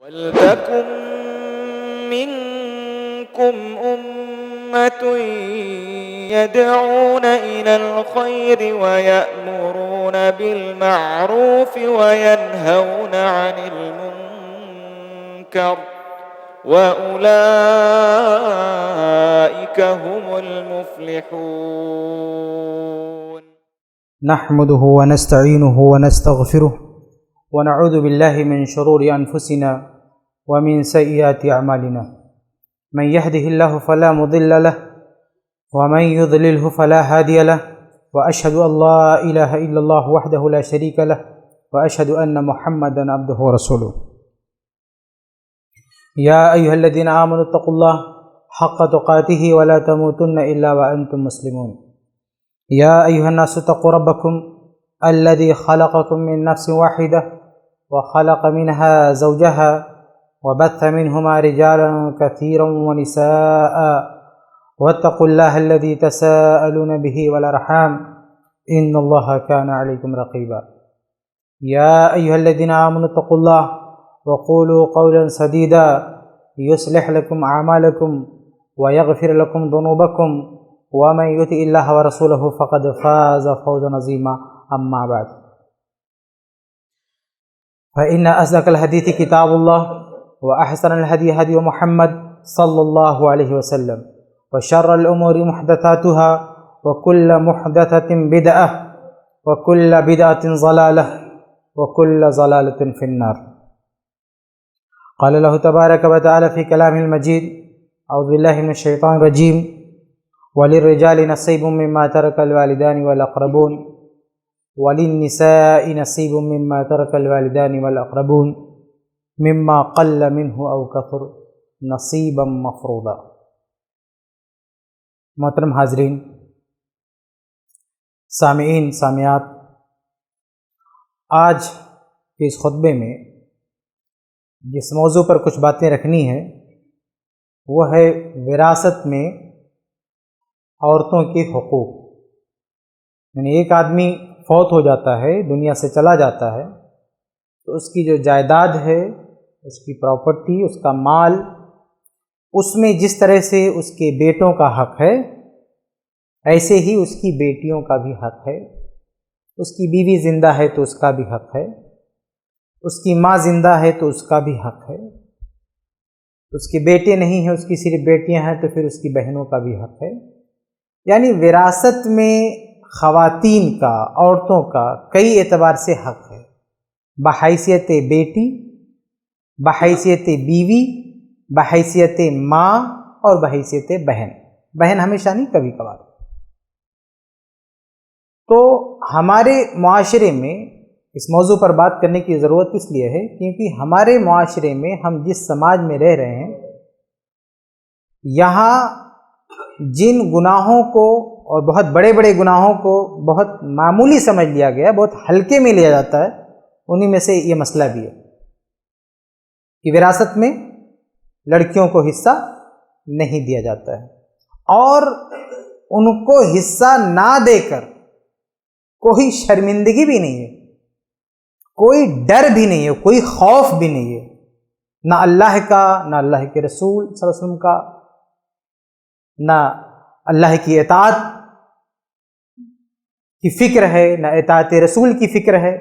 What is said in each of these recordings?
وَلْتَكُن مِّنكُمْ أُمَّةٌ يَدْعُونَ إِلَى الْخَيْرِ وَيَأْمُرُونَ بِالْمَعْرُوفِ وَيَنْهَوْنَ عَنِ الْمُنكَرِ وَأُولَئِكَ هُمُ الْمُفْلِحُونَ. نحمده ونستعينه ونستغفره ونعوذ بالله من شرور أنفسنا ومن سيئات أعمالنا. من يهده الله فلا مضل له ومن يضلله فلا هادي له، وأشهد أن لا إله إلا الله وحده لا شريك له، وأشهد أن محمدا عبده ورسوله. يا أيها الذين آمنوا اتقوا الله حق تقاته ولا تموتن إلا وأنتم مسلمون. يا أيها الناس اتقوا ربكم الذي خلقكم من نفس واحدة وخلق منها زوجها وبث منهما رجالا كثيرا ونساء، واتقوا الله الذي تساءلون به والأرحام إن الله كان عليكم رقيبا. يا أيها الذين آمنوا اتقوا الله وقولوا قولا سديدا يصلح لكم أعمالكم ويغفر لكم ذنوبكم، ومن يطع الله ورسوله فقد فاز فوزا عظيما. أما بعد، فإن أصدق الحديث كتاب الله، وأحسن الهدي هدي محمد صلى الله عليه وسلم، وشر الأمور محدثاتها، وكل محدثة بدعة، وكل بدعة ضلالة، وكل ضلالة في النار. قال الله تبارك وتعالى في كلامه المجيد: أعوذ بالله من الشيطان الرجيم: وللرجال نصيب مما ترك الوالدان والأقربون وللنساء نصيب مما ترك الوالدان والأقربون مما قل منه أو كثر نصيبا مفروضا. محترم حاضرین، سامعین، سامعات، آج کے اس خطبے میں جس موضوع پر کچھ باتیں رکھنی ہے وہ ہے وراثت میں عورتوں کے حقوق. یعنی ایک آدمی فوت ہو جاتا ہے، دنیا سے چلا جاتا ہے، تو اس کی جو جائیداد ہے، اس کی پراپرٹی، اس کا مال، اس میں جس طرح سے اس کے بیٹوں کا حق ہے، ایسے ہی اس کی بیٹیوں کا بھی حق ہے. اس کی بیوی زندہ ہے تو اس کا بھی حق ہے، اس کی ماں زندہ ہے تو اس کا بھی حق ہے، اس کے بیٹے نہیں ہیں، اس کی صرف بیٹیاں ہیں تو پھر اس کی بہنوں کا بھی حق ہے. یعنی وراثت میں خواتین کا، عورتوں کا کئی اعتبار سے حق ہے، بحیثیت بیٹی، بحیثیت بیوی، بحیثیت ماں اور بحیثیت بہن. بہن ہمیشہ نہیں، کبھی کبھار. تو ہمارے معاشرے میں اس موضوع پر بات کرنے کی ضرورت اس لیے ہے کیونکہ ہمارے معاشرے میں ہم جس سماج میں رہ رہے ہیں، یہاں جن گناہوں کو اور بہت بڑے بڑے گناہوں کو بہت معمولی سمجھ لیا گیا، بہت ہلکے میں لیا جاتا ہے، انہی میں سے یہ مسئلہ بھی ہے کہ وراثت میں لڑکیوں کو حصہ نہیں دیا جاتا ہے، اور ان کو حصہ نہ دے کر کوئی شرمندگی بھی نہیں ہے، کوئی ڈر بھی نہیں ہے، کوئی خوف بھی نہیں ہے، نہ اللہ کا، نہ اللہ کے رسول صلی اللہ علیہ وسلم کا، نہ اللہ کی اطاعت کی فکر ہے، نہ اطاعت رسول کی فکر ہے،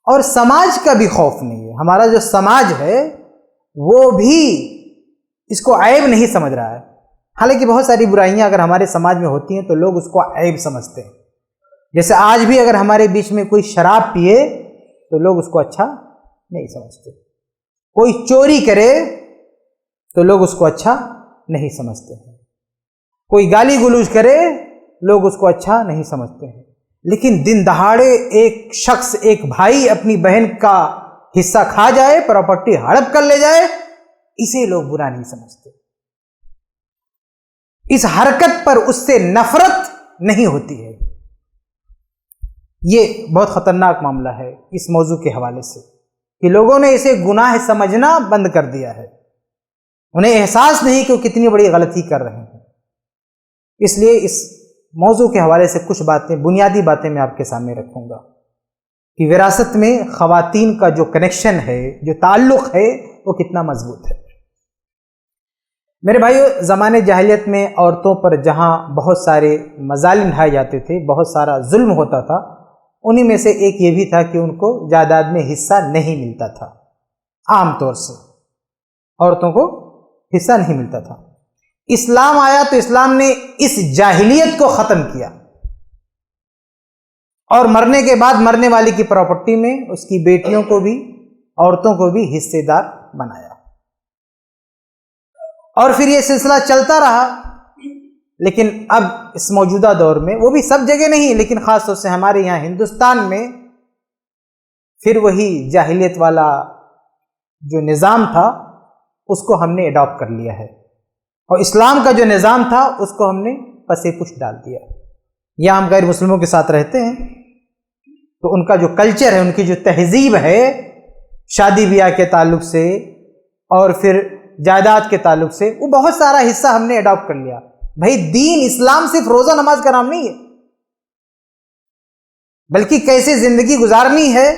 اور سماج کا بھی خوف نہیں ہے. ہمارا جو سماج ہے وہ بھی اس کو عیب نہیں سمجھ رہا ہے. حالانکہ بہت ساری برائیاں اگر ہمارے سماج میں ہوتی ہیں تو لوگ اس کو عیب سمجھتے ہیں. جیسے آج بھی اگر ہمارے بیچ میں کوئی شراب پیے تو لوگ اس کو اچھا نہیں سمجھتے، کوئی چوری کرے تو لوگ اس کو اچھا نہیں سمجھتے ہیں، کوئی گالی گلوچ کرے لوگ اس کو اچھا نہیں سمجھتے ہیں. لیکن دن دہاڑے ایک شخص، ایک بھائی اپنی بہن کا حصہ کھا جائے، پراپرٹی ہڑپ کر لے جائے، اسے لوگ برا نہیں سمجھتے. اس حرکت پر اس سے نفرت نہیں ہوتی ہے. یہ بہت خطرناک معاملہ ہے اس موضوع کے حوالے سے کہ لوگوں نے اسے گناہ سمجھنا بند کر دیا ہے. انہیں احساس نہیں کہ وہ کتنی بڑی غلطی کر رہے ہیں. اس لیے اس موضوع کے حوالے سے کچھ باتیں، بنیادی باتیں میں آپ کے سامنے رکھوں گا کہ وراثت میں خواتین کا جو کنیکشن ہے، جو تعلق ہے، وہ کتنا مضبوط ہے۔ میرے بھائیو، زمانے جاہلیت میں عورتوں پر جہاں بہت سارے مظالم ڈھائے جاتے تھے، بہت سارا ظلم ہوتا تھا، انہی میں سے ایک یہ بھی تھا کہ ان کو جائیداد میں حصہ نہیں ملتا تھا۔ عام طور سے عورتوں کو حصہ نہیں ملتا تھا۔ اسلام آیا تو اسلام نے اس جاہلیت کو ختم کیا، اور مرنے کے بعد مرنے والی کی پراپرٹی میں اس کی بیٹیوں کو بھی، عورتوں کو بھی حصے دار بنایا، اور پھر یہ سلسلہ چلتا رہا۔ لیکن اب اس موجودہ دور میں، وہ بھی سب جگہ نہیں لیکن خاص طور سے ہمارے یہاں ہندوستان میں، پھر وہی جاہلیت والا جو نظام تھا اس کو ہم نے اڈاپٹ کر لیا ہے، اور اسلام کا جو نظام تھا اس کو ہم نے پسے پش ڈال دیا۔ یا ہم غیر مسلموں کے ساتھ رہتے ہیں تو ان کا جو کلچر ہے، ان کی جو تہذیب ہے، شادی بیاہ کے تعلق سے اور پھر جائیداد کے تعلق سے، وہ بہت سارا حصہ ہم نے اڈاپٹ کر لیا۔ بھائی دین اسلام صرف روزہ نماز کا نام نہیں ہے، بلکہ کیسے زندگی گزارنی ہے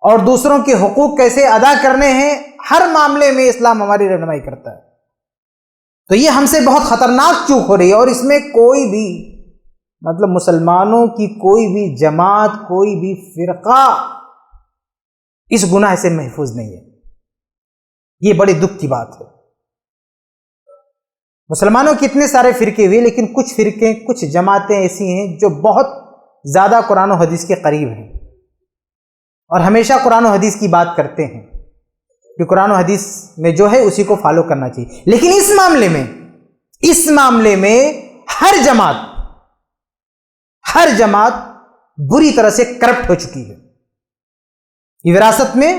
اور دوسروں کے حقوق کیسے ادا کرنے ہیں، ہر معاملے میں اسلام ہماری رہنمائی کرتا ہے۔ تو یہ ہم سے بہت خطرناک چوک ہو رہی ہے، اور اس میں کوئی بھی مطلب مسلمانوں کی کوئی بھی جماعت، کوئی بھی فرقہ اس گناہ سے محفوظ نہیں ہے۔ یہ بڑی دکھ کی بات ہے۔ مسلمانوں کے اتنے سارے فرقے ہوئے، لیکن کچھ فرقے، کچھ جماعتیں ایسی ہیں جو بہت زیادہ قرآن و حدیث کے قریب ہیں، اور ہمیشہ قرآن و حدیث کی بات کرتے ہیں کہ قرآن و حدیث میں جو ہے اسی کو فالو کرنا چاہیے۔ لیکن اس معاملے میں ہر جماعت بری طرح سے کرپٹ ہو چکی ہے۔ یہ وراثت میں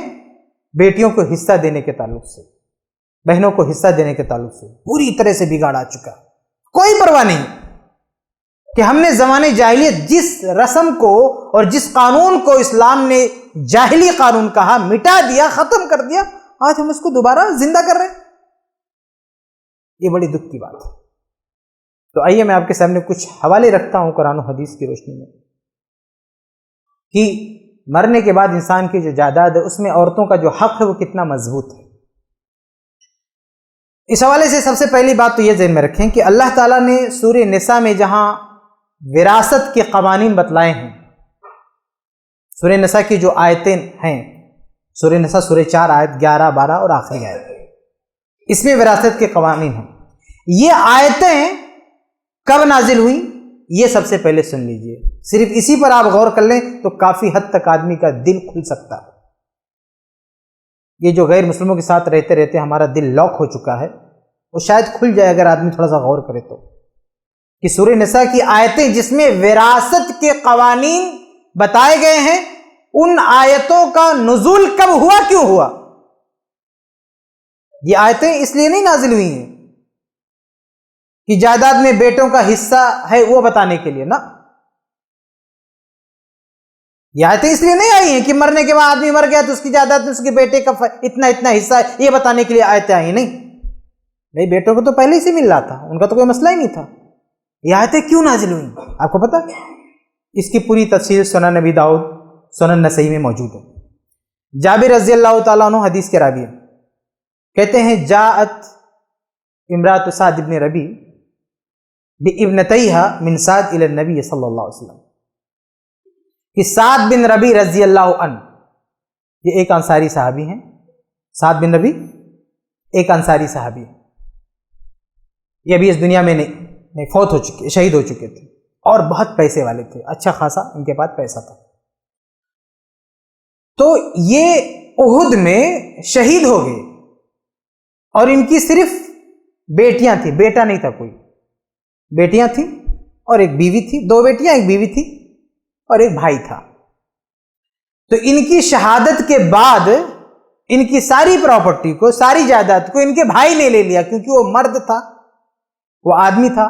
بیٹیوں کو حصہ دینے کے تعلق سے، بہنوں کو حصہ دینے کے تعلق سے پوری طرح سے بگاڑ آ چکا ہے۔ کوئی پرواہ نہیں کہ ہم نے زمانے جاہلیت جس رسم کو اور جس قانون کو اسلام نے جاہلی قانون کہا، مٹا دیا، ختم کر دیا، آج ہم اس کو دوبارہ زندہ کر رہے ہیں۔ یہ بڑی دکھ کی بات ہے۔ تو آئیے میں آپ کے سامنے کچھ حوالے رکھتا ہوں قرآن و حدیث کی روشنی میں، کہ مرنے کے بعد انسان کی جو جائیداد ہے اس میں عورتوں کا جو حق ہے وہ کتنا مضبوط ہے۔ اس حوالے سے سب سے پہلی بات تو یہ ذہن میں رکھیں کہ اللہ تعالیٰ نے سورہ نساء میں جہاں وراثت کے قوانین بتلائے ہیں، سورہ نساء کی جو آیتیں ہیں، سورہ نساء سورہ 4 آیت 11، 12 اور آخری آیت، اس میں وراثت کے قوانین ہیں۔ یہ آیتیں کب نازل ہوئی یہ سب سے پہلے سن لیجئے، صرف اسی پر آپ غور کر لیں تو کافی حد تک آدمی کا دل کھل سکتا ہے۔ یہ جو غیر مسلموں کے ساتھ رہتے رہتے ہمارا دل لاک ہو چکا ہے، وہ شاید کھل جائے اگر آدمی تھوڑا سا غور کرے تو، کہ سورہ نساء کی آیتیں جس میں وراثت کے قوانین بتائے گئے ہیں، ان آیتوں کا نزول کب ہوا، کیوں ہوا؟ یہ آیتیں اس لیے نہیں نازل ہوئی ہیں کہ جائیداد میں بیٹوں کا حصہ ہے وہ بتانے کے لیے، نا، یہ آیتیں اس لیے نہیں آئی ہیں کہ مرنے کے بعد آدمی مر گیا تو اس کی جائیداد میں اس کے بیٹے کا اتنا حصہ ہے، یہ بتانے کے لیے آیتیں آئی نہیں۔ نہیں، بیٹوں کو تو پہلے ہی سے مل رہا تھا، ان کا تو کوئی مسئلہ ہی نہیں تھا۔ یہ آیتیں کیوں نازل ہوئی آپ کو پتا؟ اس کی پوری تفصیل سنن نبی داؤد، سنن نسائی میں موجود ہے۔ جابر رضی اللہ تعالیٰ عنہ حدیث کے راوی کہتے ہیں، جاءت امرأۃ سعد بن ربی بابنتیہا من سعد الی النبی صلی اللہ علیہ وسلم، کہ سعد بن ربی رضی اللہ عنہ، یہ ایک انصاری صحابی ہیں، سعد بن ربی ایک انصاری صحابی ہیں، یہ ابھی اس دنیا میں نہیں، فوت ہو چکے، شہید ہو چکے تھے، اور بہت پیسے والے تھے، اچھا خاصا ان کے پاس پیسہ تھا۔ تو یہ احد میں شہید ہو گئے، اور ان کی صرف بیٹیاں تھیں، بیٹا نہیں تھا کوئی، بیٹیاں تھیں اور ایک بیوی تھی، 2 بیٹیاں ایک بیوی تھی اور ایک بھائی تھا۔ تو ان کی شہادت کے بعد ان کی ساری پراپرٹی کو، ساری جائیداد کو ان کے بھائی نے لے لیا، کیونکہ وہ مرد تھا، وہ آدمی تھا،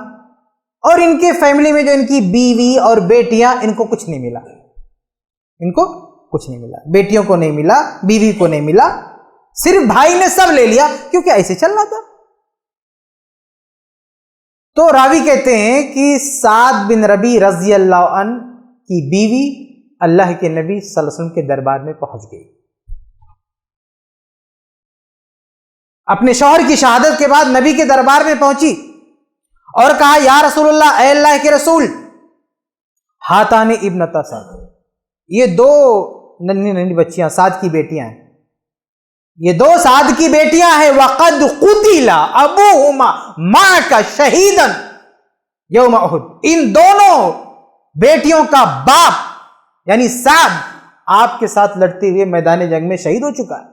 اور ان کے فیملی میں جو ان کی بیوی اور بیٹیاں، ان کو کچھ نہیں ملا، ان کو کچھ نہیں ملا، بیٹیوں کو نہیں ملا، بیوی کو نہیں ملا، صرف بھائی نے سب لے لیا، کیونکہ ایسے چل رہا تھا۔ تو راوی کہتے ہیں کہ سعد بن ربی رضی اللہ عنہ کی بیوی اللہ کے نبی صلی اللہ علیہ وسلم کے دربار میں پہنچ گئی، اپنے شوہر کی شہادت کے بعد نبی کے دربار میں پہنچی اور کہا یا رسول اللہ، اے اللہ کے رسول، ہاتان ابنتا سعد، یہ دو ننھی ننھی بچیاں سعد کی بیٹیاں ہیں، یہ دو سعد کی بیٹیاں ہیں، وقد قتل ابوہما معک شہیدا یوم احد، ان دونوں بیٹیوں کا باپ یعنی سعد آپ کے ساتھ لڑتے ہوئے میدان جنگ میں شہید ہو چکا ہے،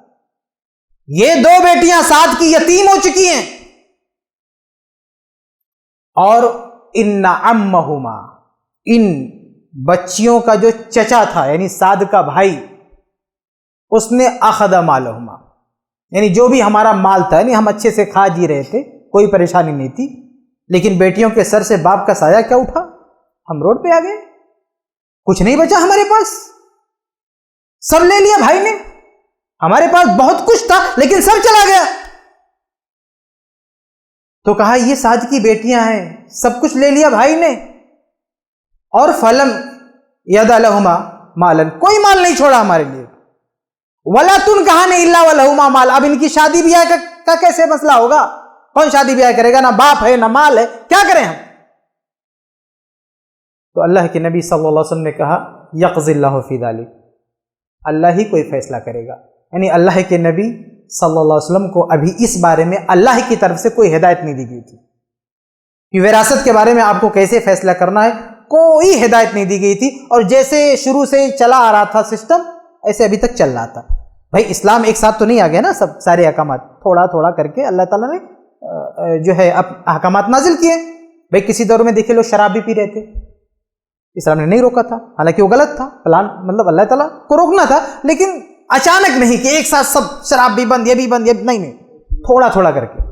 یہ دو بیٹیاں سعد کی یتیم ہو چکی ہیں، اور ان عمہما، ان بچیوں کا جو چچا تھا یعنی سعد کا بھائی، اس نے اخذ مالہما، یعنی جو بھی ہمارا مال تھا، یعنی ہم اچھے سے کھا جی رہے تھے، کوئی پریشانی نہیں تھی، لیکن بیٹیوں کے سر سے باپ کا سایہ کیا اٹھا، ہم روڈ پہ آ گئے، کچھ نہیں بچا ہمارے پاس، سب لے لیا بھائی نے، ہمارے پاس بہت کچھ تھا لیکن سب چلا گیا۔ تو کہا یہ سعد کی بیٹیاں ہیں، سب کچھ لے لیا بھائی نے، اور فلم یدا لہما مالن، کوئی مال نہیں چھوڑا ہمارے لیے، ولا تنکحان الا ولہما مال، اب ان کی شادی بیاہ کا کیسے مسئلہ ہوگا، کون شادی بیاہ کرے گا، نہ باپ ہے نہ مال ہے، کیا کریں ہم؟ تو اللہ کے نبی صلی اللہ علیہ وسلم نے کہا یقضی اللہ فی ذلک، اللہ ہی کوئی فیصلہ کرے گا، یعنی اللہ کے نبی صلی اللہ علیہ وسلم کو ابھی اس بارے میں اللہ کی طرف سے کوئی ہدایت نہیں دی گئی تھی کہ وراثت کے بارے میں آپ کو کیسے فیصلہ کرنا ہے، کوئی ہدایت نہیں دی گئی تھی، اور جیسے شروع سے چلا آ رہا تھا سسٹم، ایسے ابھی تک چل رہا تھا۔ بھائی اسلام ایک ساتھ تو نہیں آ گیا نا، سارے احکامات تھوڑا تھوڑا کر کے اللہ تعالیٰ نے جو ہے احکامات نازل کیے۔ بھائی کسی دور میں دیکھے لوگ شراب بھی پی رہے تھے، اسلام نے نہیں روکا تھا، حالانکہ وہ غلط تھا، پلان مطلب اللہ تعالیٰ کو روکنا تھا، لیکن اچانک نہیں کہ ایک ساتھ سب شراب بھی بند، یہ بھی بند، یہ نہیں، تھوڑا تھوڑا کر کے۔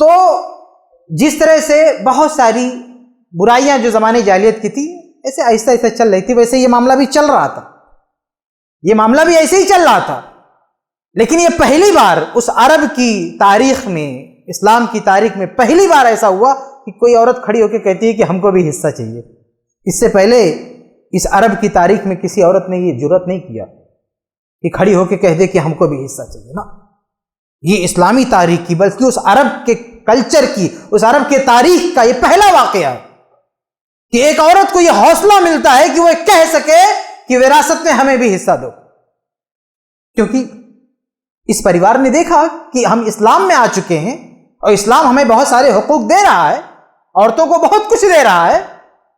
تو جس طرح سے بہت ساری برائیاں جو زمانے جاہلیت کی تھی ایسے آہستہ آہستہ چل رہی تھی، ویسے یہ معاملہ بھی چل رہا تھا، یہ معاملہ بھی ایسے ہی چل رہا تھا، لیکن یہ پہلی بار اس عرب کی تاریخ میں، اسلام کی تاریخ میں پہلی بار ایسا ہوا کہ کوئی عورت کھڑی ہو کے کہتی ہے کہ ہم کو بھی حصہ چاہیے۔ اس سے پہلے اس عرب کی تاریخ میں کسی عورت نے یہ جرات نہیں کیا کہ کھڑی ہو کے کہہ دے کہ ہم کو بھی حصہ چاہیے، نا، یہ اسلامی تاریخ کی بلکہ اس عرب کے کلچر کی، اس عرب کے تاریخ کا یہ پہلا واقعہ ہے کہ ایک عورت کو یہ حوصلہ ملتا ہے کہ وہ کہہ سکے کہ وراثت میں ہمیں بھی حصہ دو، کیونکہ اس پریوار نے دیکھا کہ ہم اسلام میں آ چکے ہیں اور اسلام ہمیں بہت سارے حقوق دے رہا ہے، عورتوں کو بہت کچھ دے رہا ہے،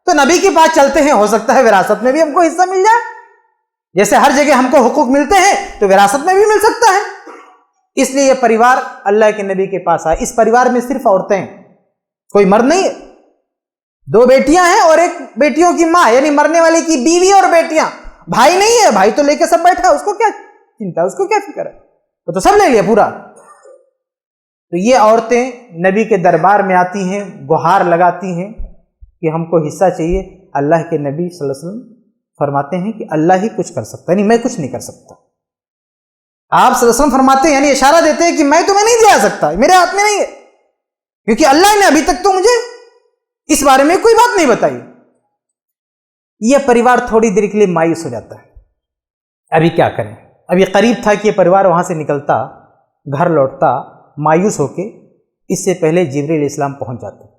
تو نبی کے پاس چلتے ہیں، ہو سکتا ہے وراثت میں بھی ہم کو حصہ مل جائے، جیسے ہر جگہ ہم کو حقوق ملتے ہیں تو وراثت میں بھی مل سکتا ہے۔ اس لیے یہ پریوار اللہ کے نبی کے پاس آئے۔ اس پریوار میں صرف عورتیں ہیں، کوئی مرد نہیں ہے، دو بیٹیاں ہیں اور ایک بیٹیوں کی ماں، یعنی مرنے والے کی بیوی اور بیٹیاں، بھائی نہیں ہے، بھائی تو لے کے سب بیٹھا، اس کو کیا چنتا ہے، اس کو کیا فکر ہے، وہ تو سب لے لیا پورا۔ تو یہ عورتیں نبی کے دربار میں آتی ہیں، گہار لگاتی ہیں کہ ہم کو حصہ چاہیے۔ اللہ کے نبی صلی اللہ علیہ وسلم فرماتے ہیں کہ اللہ ہی کچھ کر سکتا ہے، یعنی میں کچھ نہیں کر سکتا۔ آپ صلی اللہ علیہ وسلم فرماتے ہیں، یعنی اشارہ دیتے ہیں کہ میں تمہیں نہیں دیا سکتا، میرے ہاتھ میں نہیں ہے، کیونکہ اللہ نے ابھی تک تو مجھے اس بارے میں کوئی بات نہیں بتائی۔ یہ پریوار تھوڑی دیر کے لیے مایوس ہو جاتا ہے، ابھی کیا کریں، ابھی قریب تھا کہ یہ پریوار وہاں سے نکلتا، گھر لوٹتا مایوس ہو کے، اس سے پہلے جبریل علیہ السلام پہنچ جاتے۔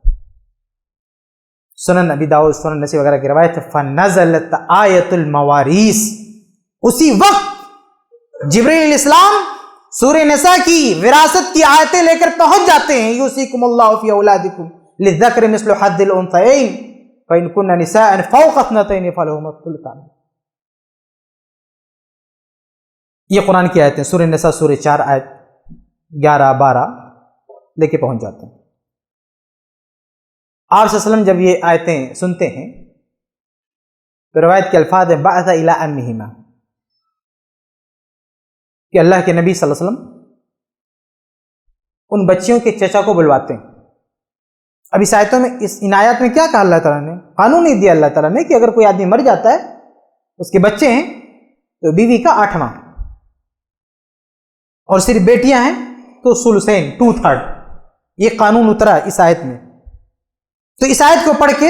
سنن ابی داؤد، سنن نسائی وغیرہ کی روایت ہے، فنزلت آیت الموارث، اسی وقت جبریل علیہ السلام سورہ نساء کی وراثت کی آیتیں لے کر پہنچ جاتے ہیں، یوصیکم اللہ فی اولادکم للذکر مثل حظ الانثیین فإن کن نساء فوق اثنتین فلہما الثلثان۔ یہ قرآن کی آیتیں سورہ نساء سورہ 4 آیت 11-12 لے کے پہنچ جاتے ہیں۔ آپ صلی اللہ علیہ وسلم جب یہ آیتیں سنتے ہیں تو روایت کے الفاظ ہیں بعث الی امہما، کہ اللہ کے نبی صلی اللہ علیہ وسلم ان بچیوں کے چچا کو بلواتے ہیں۔ اب اس آیتوں میں، ان آیات میں کیا کہا اللہ تعالیٰ نے؟ قانون نہیں دیا اللہ تعالیٰ نے کہ اگر کوئی آدمی مر جاتا ہے، اس کے بچے ہیں تو بیوی کا 8واں، اور صرف بیٹیاں ہیں تو ثلثین 2/3، یہ قانون اترا اس آیت میں۔ تو اس آیت کو پڑھ کے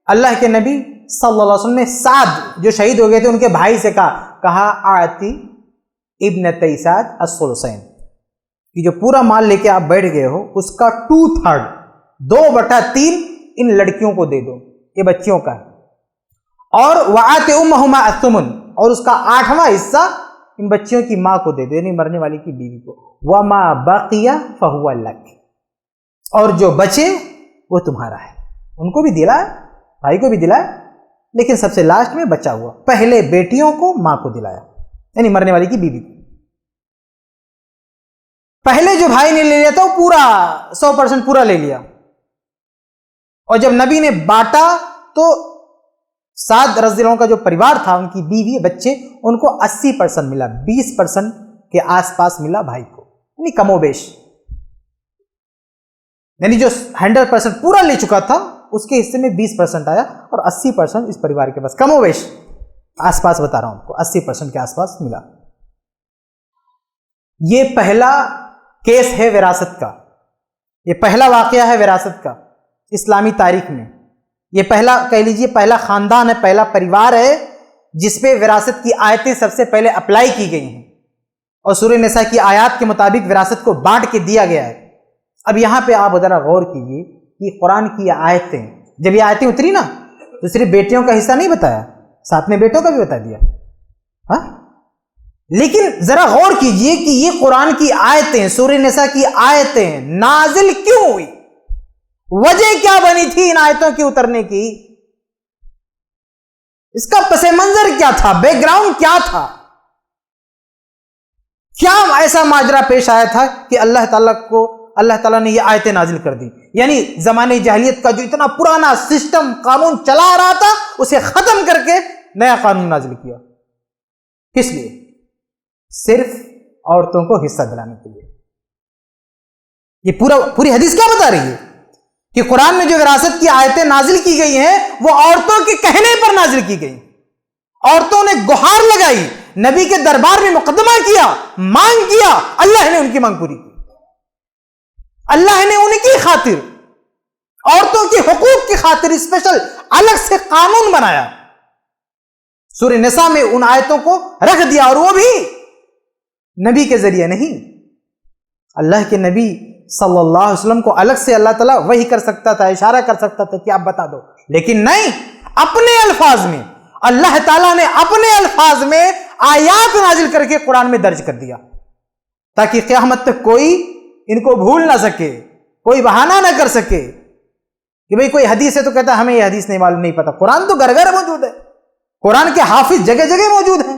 اللہ کے نبی صلی اللہ علیہ وسلم نے سعد جو شہید ہو گئے تھے ان کے بھائی سے کہا آتی ابنتي سعد الثلثین، کہ جو پورا مال لے کے آپ بیٹھ گئے ہو اس کا 2/3 2/3 ان لڑکیوں کو دے دو، یہ بچیوں کا ہے، اور وآت امہما الثمن، اور اس کا 8واں حصہ ان بچیوں کی ماں کو دے دو، یعنی مرنے والی کی بیوی کو، وما بقی فہو لک، اور جو بچے وہ تمہارا ہے، ان کو بھی دلا ہے، بھائی کو بھی دلا ہے، لیکن سب سے لاسٹ میں بچا ہوا، پہلے بیٹیوں کو ماں کو دلایا، یعنی مرنے والی کی بیوی کو۔ پہلے جو بھائی نے لے لیا تھا وہ پورا 100% پورا لے لیا، اور جب نبی نے بانٹا تو سعد رضی اللہ عنہ کا جو پریوار تھا، ان کی بیوی بچے، ان کو 80% ملا، 20% کے آس پاس ملا بھائی کو، یعنی کم و بیش، یعنی جو 100% پورا لے چکا تھا اس کے حصے میں 20% آیا، اور 80% اس پریوار کے پاس، کم و بیش آس پاس بتا رہا ہوں آپ کو، 80% کے آس پاس ملا۔ یہ پہلا کیس ہے وراثت کا، یہ پہلا واقعہ ہے وراثت کا اسلامی تاریخ میں، یہ پہلا کہہ لیجئے پہلا خاندان ہے، پہلا پریوار ہے جس پہ وراثت کی آیتیں سب سے پہلے اپلائی کی گئی ہیں، اور سورہ نساء کی آیات کے مطابق وراثت کو بانٹ کے دیا گیا ہے۔ اب یہاں پہ آپ ذرا غور کیجئے کہ قرآن کی آیتیں، جب یہ آیتیں اتری نا تو صرف بیٹیوں کا حصہ نہیں بتایا، ساتھ میں بیٹوں کا بھی بتا دیا، ہاں، لیکن ذرا غور کیجئے کہ یہ قرآن کی آیتیں، سورہ نساء کی آیتیں نازل کیوں ہوئی، وجہ کیا بنی تھی ان آیتوں کی اترنے کی، اس کا پس منظر کیا تھا، بیک گراؤنڈ کیا تھا، کیا ایسا ماجرا پیش آیا تھا کہ اللہ تعالیٰ نے یہ آیتیں نازل کر دی، یعنی زمانے جاہلیت کا جو اتنا پرانا سسٹم قانون چلا آ رہا تھا اسے ختم کر کے نیا قانون نازل کیا، کس لیے؟ صرف عورتوں کو حصہ دلانے کے لیے۔ یہ پوری حدیث کیا بتا رہی ہے کہ قرآن میں جو وراثت کی آیتیں نازل کی گئی ہیں وہ عورتوں کے کہنے پر نازل کی گئی، عورتوں نے گہار لگائی، نبی کے دربار میں مقدمہ کیا، مانگ کیا، اللہ نے ان کی مانگ پوری کی، اللہ نے ان کی خاطر، عورتوں کے حقوق کی خاطر اسپیشل الگ سے قانون بنایا، سورہ نساء میں ان آیتوں کو رکھ دیا، اور وہ بھی نبی کے ذریعے نہیں، اللہ کے نبی صلی اللہ علیہ وسلم کو الگ سے اللہ تعالیٰ وحی کر سکتا تھا، اشارہ کر سکتا تھا کہ آپ بتا دو، لیکن نہیں، اپنے الفاظ میں اللہ تعالیٰ نے اپنے الفاظ میں آیات نازل کر کے قرآن میں درج کر دیا، تاکہ قیامت تک کوئی ان کو بھول نہ سکے، کوئی بہانہ نہ کر سکے کہ بھئی کوئی حدیث ہے تو کہتا ہے ہمیں یہ حدیث نہیں معلوم، نہیں پتا، قرآن تو گھر گھر موجود ہے، قرآن کے حافظ جگہ جگہ موجود ہیں،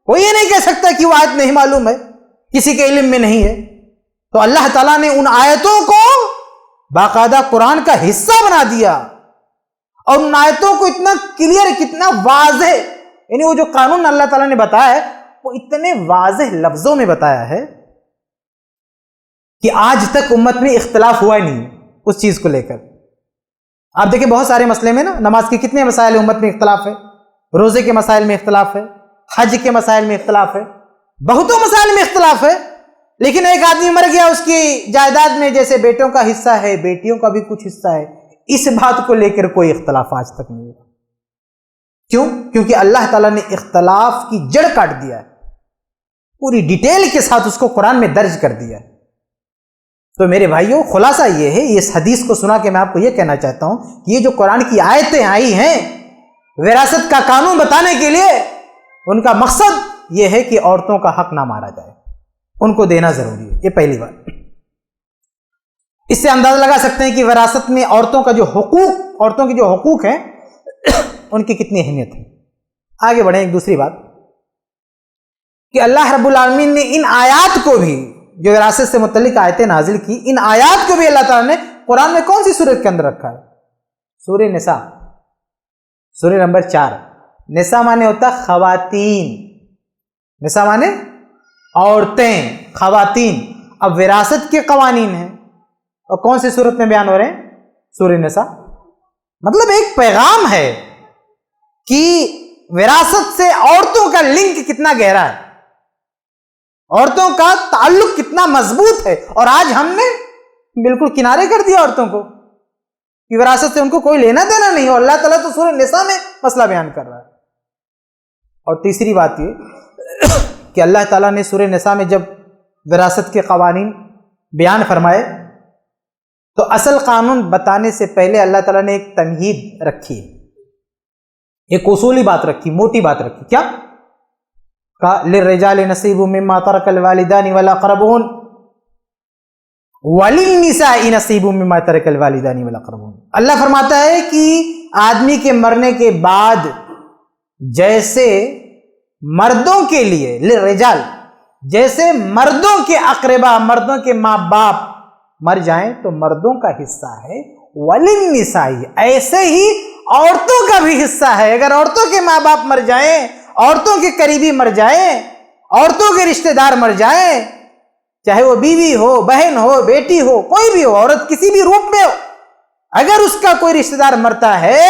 کوئی یہ نہیں کہہ سکتا کہ وہ آیت نہیں معلوم ہے، کسی کے علم میں نہیں ہے۔ تو اللہ تعالیٰ نے ان آیتوں کو باقاعدہ قرآن کا حصہ بنا دیا، اور ان آیتوں کو اتنا کلیئر، کتنا واضح، یعنی وہ جو قانون اللہ تعالیٰ نے بتایا ہے وہ اتنے واضح لفظوں میں بتایا ہے کہ آج تک امت میں اختلاف ہوا ہی نہیں اس چیز کو لے کر۔ آپ دیکھیں بہت سارے مسئلے میں نا، نماز کے کتنے مسائل امت میں اختلاف ہے، روزے کے مسائل میں اختلاف ہے، حج کے مسائل میں اختلاف ہے، بہتوں مسائل میں اختلاف ہے، لیکن ایک آدمی مر گیا، اس کی جائیداد میں جیسے بیٹوں کا حصہ ہے، بیٹیوں کا بھی کچھ حصہ ہے، اس بات کو لے کر کوئی اختلاف آج تک نہیں ہوا۔ کیوں؟ کیونکہ اللہ تعالیٰ نے اختلاف کی جڑ کاٹ دیا ہے، پوری ڈیٹیل کے ساتھ اس کو قرآن میں درج کر دیا ہے۔ تو میرے بھائیوں، خلاصہ یہ ہے، اس حدیث کو سنا کے میں آپ کو یہ کہنا چاہتا ہوں کہ یہ جو قرآن کی آیتیں آئی ہیں وراثت کا قانون بتانے کے لیے، ان کا مقصد یہ ہے کہ عورتوں کا حق نہ مارا جائے، ان کو دینا ضروری ہے، یہ پہلی بات۔ اس سے اندازہ لگا سکتے ہیں کہ وراثت میں عورتوں کے جو حقوق ہیں ان کی کتنی اہمیت ہے۔ آگے بڑھیں، ایک دوسری بات کہ اللہ رب العالمین نے ان آیات کو بھی، جو وراثت سے متعلق آیتیں نازل کی، ان آیات کو بھی اللہ تعالیٰ نے قرآن میں کون سی سورت کے اندر رکھا ہے؟ سورہ نساء، سورہ نمبر 4۔ نساء مانے ہوتا خواتین، نساء مانے عورتیں، خواتین۔ اب وراثت کے قوانین ہیں، اور کون سی صورت میں بیان ہو رہے ہیں؟ سورہ نساء۔ مطلب ایک پیغام ہے کہ وراثت سے عورتوں کا لنک کتنا گہرا ہے، عورتوں کا تعلق کتنا مضبوط ہے، اور آج ہم نے بالکل کنارے کر دیا عورتوں کو کہ وراثت سے ان کو کوئی لینا دینا نہیں، اور اللہ تعالیٰ تو سورہ نساء میں مسئلہ بیان کر رہا ہے۔ اور تیسری بات یہ کہ اللہ تعالیٰ نے سورہ نساء میں جب وراثت کے قوانین بیان فرمائے تو اصل قانون بتانے سے پہلے اللہ تعالیٰ نے ایک تمہید رکھی، ایک اصولی بات رکھی، موٹی بات رکھی. کیا کہا؟ للرجال نصیب مما ترک الوالدان والاقربون وللنساء نصیب مما ترک الوالدان والاقربون. اللہ فرماتا ہے کہ آدمی کے مرنے کے بعد جیسے مردوں کے لیے للرجال، جیسے مردوں کے اقربا، مردوں کے ماں باپ مر جائیں تو مردوں کا حصہ ہے، وللنساء ایسے ہی عورتوں کا بھی حصہ ہے. اگر عورتوں کے ماں باپ مر جائیں، عورتوں کے قریبی مر جائیں، عورتوں کے رشتہ دار مر جائیں، چاہے وہ بیوی ہو، بہن ہو، بیٹی ہو، کوئی بھی ہو، عورت کسی بھی روپ میں ہو، اگر اس کا کوئی رشتہ دار مرتا ہے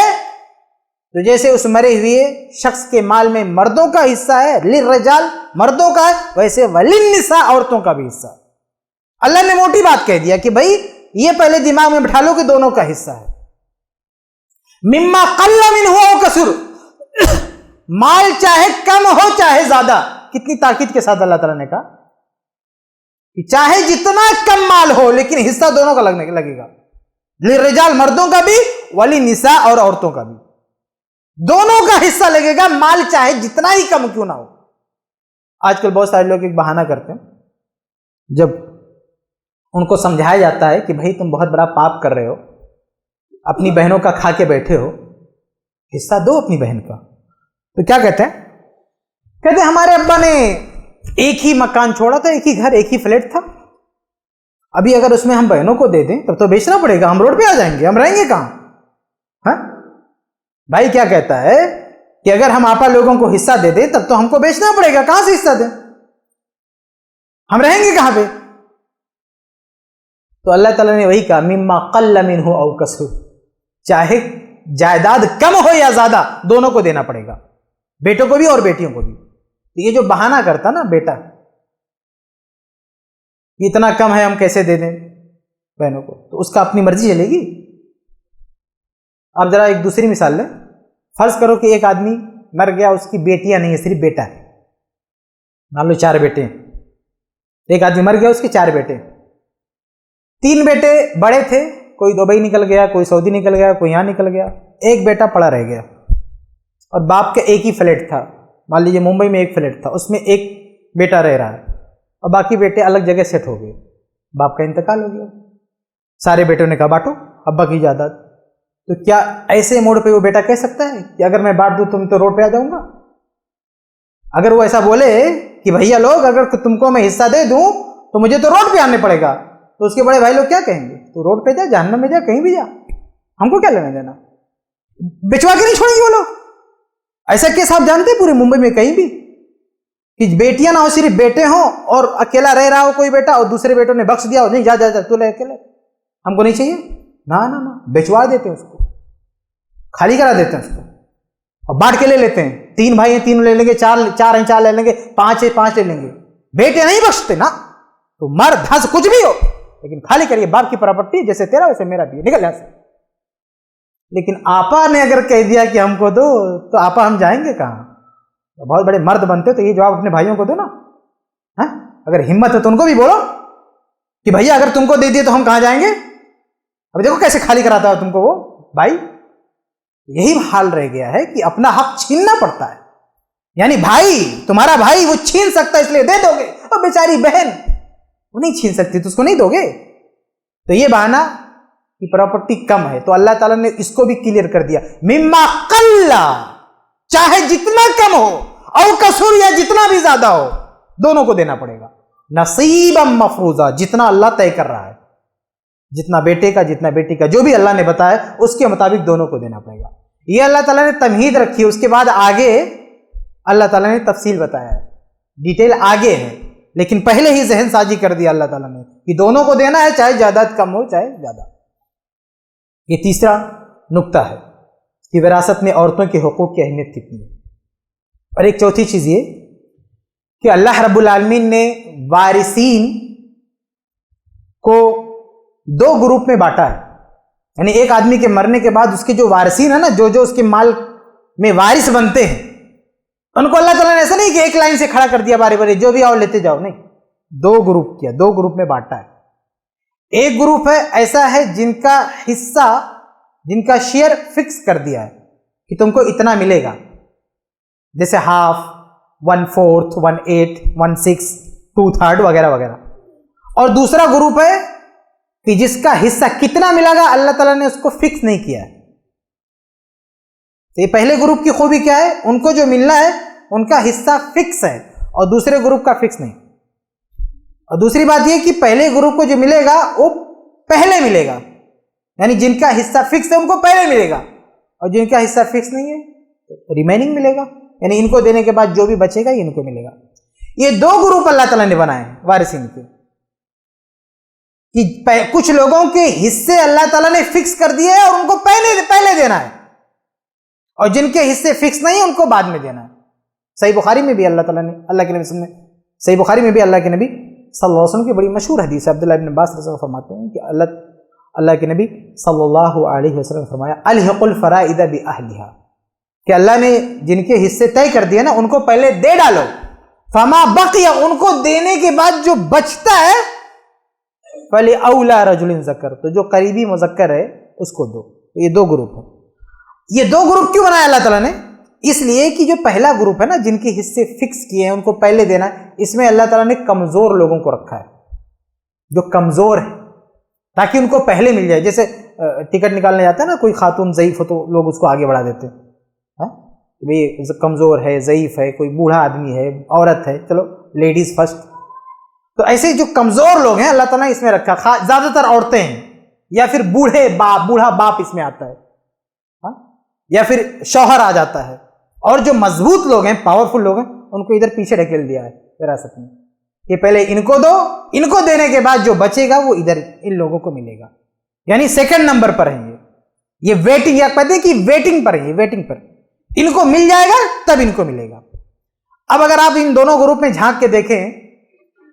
تو جیسے اس مرے ہوئے شخص کے مال میں مردوں کا حصہ ہے، للرجال مردوں کا ہے، ویسے وللنساء عورتوں کا بھی حصہ ہے. اللہ نے موٹی بات کہہ دیا کہ بھائی یہ پہلے دماغ میں بٹھا لو کہ دونوں کا حصہ ہے. مما قل منہ او کثر، مال چاہے کم ہو چاہے زیادہ. کتنی تاکید کے ساتھ اللہ تعالیٰ نے کہا کہ چاہے جتنا کم مال ہو لیکن حصہ دونوں کا لگے گا. للرجال مردوں کا بھی، وللنساء اور عورتوں کا بھی، دونوں کا حصہ لگے گا، مال چاہے جتنا ہی کم کیوں نہ ہو. آج کل بہت سارے لوگ ایک بہانہ کرتے ہیں، جب ان کو سمجھایا جاتا ہے کہ بھائی تم بہت بڑا پاپ کر رہے ہو، اپنی بہنوں کا کھا کے بیٹھے ہو، حصہ دو اپنی بہن کا، تو کیا کہتے ہیں؟ کہتے ہیں ہمارے ابا نے ایک ہی مکان چھوڑا تھا، ایک ہی گھر، ایک ہی فلیٹ تھا، ابھی اگر اس میں ہم بہنوں کو دے دیں تب تو بیچنا پڑے گا، ہم روڈ پہ آ جائیں گے، ہم رہیں گے کہاں؟ ہاں بھائی کیا کہتا ہے کہ اگر ہم آپا لوگوں کو حصہ دے دیں تب تو ہم کو بیچنا پڑے گا، کہاں سے حصہ دیں؟ ہم رہیں گے کہاں پہ؟ تو اللہ تعالیٰ نے وہی کہا مما قل منہ او کثر، چاہے جائیداد کم ہو یا زیادہ دونوں کو دینا پڑے گا، بیٹوں کو بھی اور بیٹیوں کو بھی. یہ جو بہانہ کرتا نا بیٹا اتنا کم ہے ہم کیسے دے دیں بہنوں کو، تو اس کا اپنی مرضی چلے گی. آپ ذرا ایک دوسری مثال لیں. فرض کرو کہ ایک آدمی مر گیا، اس کی بیٹیاں نہیں ہے، صرف بیٹا ہے. مان لو 4 بیٹے ہیں، ایک آدمی مر گیا، اس کے 4 بیٹے. 3 بیٹے بڑے تھے، کوئی دبئی نکل گیا، کوئی سعودی نکل گیا، کوئی یہاں نکل گیا، ایک بیٹا پڑا رہ گیا. اور باپ کا ایک ہی فلیٹ تھا، مان لیجیے ممبئی میں ایک فلیٹ تھا، اس میں ایک بیٹا رہ رہا ہے اور باقی بیٹے الگ جگہ سیٹ ہو گئے. باپ کا انتقال ہو گیا، سارے بیٹوں نے کہا بانٹو ابا کی جائیداد. تو کیا ایسے موڑ پہ وہ بیٹا کہہ سکتا ہے کہ اگر میں بانٹ دوں تم تو روڈ پہ آ جاؤں گا؟ اگر وہ ایسا بولے کہ بھیا لوگ اگر تم کو میں حصہ دے دوں تو مجھے تو روڈ پہ آنے پڑے گا، تو اس کے بڑے بھائی لوگ کیا کہیں گے؟ تو روڈ پہ جا، جہنم میں جا، کہیں بھی جا، ہم کو کیا لینا دینا؟ بچوا کے نہیں چھوڑیں گے وہ لوگ. ایسا کیس آپ جانتے ہیں پورے ممبئی میں کہیں بھی کہ بیٹیاں نہ ہو، صرف بیٹے ہوں اور اکیلا رہ رہا ہو کوئی بیٹا اور دوسرے بیٹوں نے بخش دیا ہو، نہیں جا جا جا تو لے اکیلے، ہم کو نہیں چاہیے، نہ نہ نہ، بیچوا دیتے ہیں اس کو، خالی کرا دیتے ہیں اس کو اور بانٹ کے لے لیتے ہیں. 3 بھائی ہیں، 3 لے لیں گے، 4 ہیں 4 لے لیں گے، 5 ہیں 5 لے لیں گے. بیٹے نہیں بخشتے نا، تو مرد ہنس کچھ بھی ہو لیکن خالی کریے، باپ کی پراپرٹی جیسے تیرا ویسے میرا بھی ہے، نکل یہاں سے. لیکن آپا نے اگر کہہ دیا کہ ہم کو دو تو آپا ہم جائیں گے کہاں؟ بہت بڑے مرد بنتے تو یہ جواب اپنے بھائیوں کو دو نا. اگر ہمت ہے تو ان کو بھی بولو کہ بھیا اگر تم کو دے دیے تو ہم کہاں جائیں گے؟ اب دیکھو کیسے خالی کراتا ہے تم کو وہ بھائی. یہی حال رہ گیا ہے کہ اپنا حق چھیننا پڑتا ہے. یعنی بھائی، تمہارا بھائی وہ چھین سکتا ہے اس لیے دے دو گے، اور بیچاری بہن وہ نہیں چھین سکتی تو اس کو نہیں دو گے. تو یہ بہانہ کہ پراپرٹی کم ہے، تو اللہ تعالیٰ نے اس کو بھی کلیئر کر دیا مما قل، چاہے جتنا کم ہو، او کثر یا جتنا بھی زیادہ ہو، دونوں کو دینا پڑے گا. نصیبا مفروضا، جتنا اللہ طے کر رہا ہے، جتنا بیٹے کا جتنا بیٹی کا، جو بھی اللہ نے بتایا اس کے مطابق دونوں کو دینا پڑے گا. یہ اللہ تعالیٰ نے تمہید رکھی ہے. اس کے بعد آگے اللہ تعالیٰ نے تفصیل بتایا ہے، ڈیٹیل آگے ہے، لیکن پہلے ہی ذہن سازی کر دیا اللہ تعالیٰ نے کہ دونوں کو دینا ہے، چاہے جائیداد کم ہو چاہے زیادہ. یہ تیسرا نقطہ ہے کہ وراثت میں عورتوں کے حقوق کی اہمیت کتنی ہے. اور ایک چوتھی چیز یہ کہ اللہ رب العالمین نے وارثین کو 2 گروپ میں بانٹا ہے. یعنی ایک آدمی کے مرنے کے بعد اس کے جو وارثین ہیں نا، جو اس کے مال میں وارث بنتے ہیں، ان کو اللہ تعالیٰ نے ایسا نہیں کہ ایک لائن سے کھڑا کر دیا بارے بارے جو بھی آؤ لیتے جاؤ، نہیں، دو گروپ کیا، دو گروپ میں بانٹا ہے۔ ایک گروپ ہے ایسا ہے جن کا حصہ، جن کا شیئر فکس کر دیا ہے کہ تم کو اتنا ملے گا، جیسے ہاف، 1/4، 1/8، 1/6، 2/3 وغیرہ وغیرہ۔ اور دوسرا گروپ ہے کہ جس کا حصہ کتنا ملے گا اللہ تعالیٰ نے اس کو فکس نہیں کیا ہے۔ تو یہ پہلے گروپ کی خوبی کیا ہے؟ ان کو جو ملنا ہے ان کا حصہ فکس ہے اور دوسرے گروپ کا فکس نہیں۔ اور دوسری بات یہ کہ پہلے گروپ کو جو ملے گا وہ پہلے ملے گا، یعنی جن کا حصہ فکس ہے ان کو پہلے ملے گا، اور جن کا حصہ فکس نہیں ہے ریمیننگ ملے گا، یعنی ان کو دینے کے بعد جو بھی بچے گا یہ ان کو ملے گا۔ یہ دو گروپ اللہ تعالیٰ نے بنائے ہیں وارثین کے، کہ کچھ لوگوں کے حصے اللہ تعالیٰ نے فکس کر دیے اور ان کو پہلے دینا ہے، اور جن کے حصے فکس نہیں ہیں ان کو بعد میں دینا ہے۔ صحیح بخاری میں بھی اللہ تعالیٰ نے، اللہ کے نبی صلی اللہ علیہ وسلم نے، صحیح بخاری میں بھی اللہ کے نبی صلی اللہ علیہ وسلم کی بڑی مشہور حدیث ہے، عبداللہ ابن عباس رضی اللہ عنہ فرماتے ہیں کہ اللہ کے نبی صلی اللہ علیہ وسلم نے فرمایا الحق الفرائض باہلھا، کہ اللہ نے جن کے حصے طے کر دیے نا ان کو پہلے دے ڈالو، فما بقی، ان کو دینے کے بعد جو بچتا ہے فَلِأَوْلَى رَجُلٍ ذَكَرَ، تو جو قریبی مذکر ہے اس کو دو۔ یہ دو گروپ ہیں۔ یہ دو گروپ کیوں بنایا اللہ تعالیٰ نے؟ اس لیے کہ جو پہلا گروپ ہے نا جن کے حصے فکس کیے ہیں ان کو پہلے دینا ہے، اس میں اللہ تعالیٰ نے کمزور لوگوں کو رکھا ہے، جو کمزور ہے، تاکہ ان کو پہلے مل جائے۔ جیسے ٹکٹ نکالنے جاتا ہے نا کوئی خاتون ضعیف ہو تو لوگ اس کو آگے بڑھا دیتے ہیں، بھئی کمزور ہے، ضعیف ہے، کوئی بوڑھا آدمی ہے، عورت ہے، چلو لیڈیز فرسٹ۔ تو ایسے جو کمزور لوگ ہیں اللہ تعالیٰ نے اس میں رکھا، زیادہ تر عورتیں ہیں، یا پھر بوڑھا باپ اس میں آتا ہے، یا پھر شوہر آ جاتا ہے، اور جو مضبوط لوگ ہیں، پاورفل لوگ ہیں، ان کو ادھر پیچھے ڈھکیل دیا ہے وراثت میں، کہ پہلے ان کو دو، ان کو دینے کے بعد جو بچے گا وہ ادھر ان لوگوں کو ملے گا، یعنی سیکنڈ نمبر پر ہیں یہ ویٹنگ، یا کہتے ہیں کہ ویٹنگ پر ہے، یہ ویٹنگ پر، ان کو مل جائے گا تب ان کو ملے گا۔ اب اگر آپ ان دونوں گروپ میں جھانک کے دیکھیں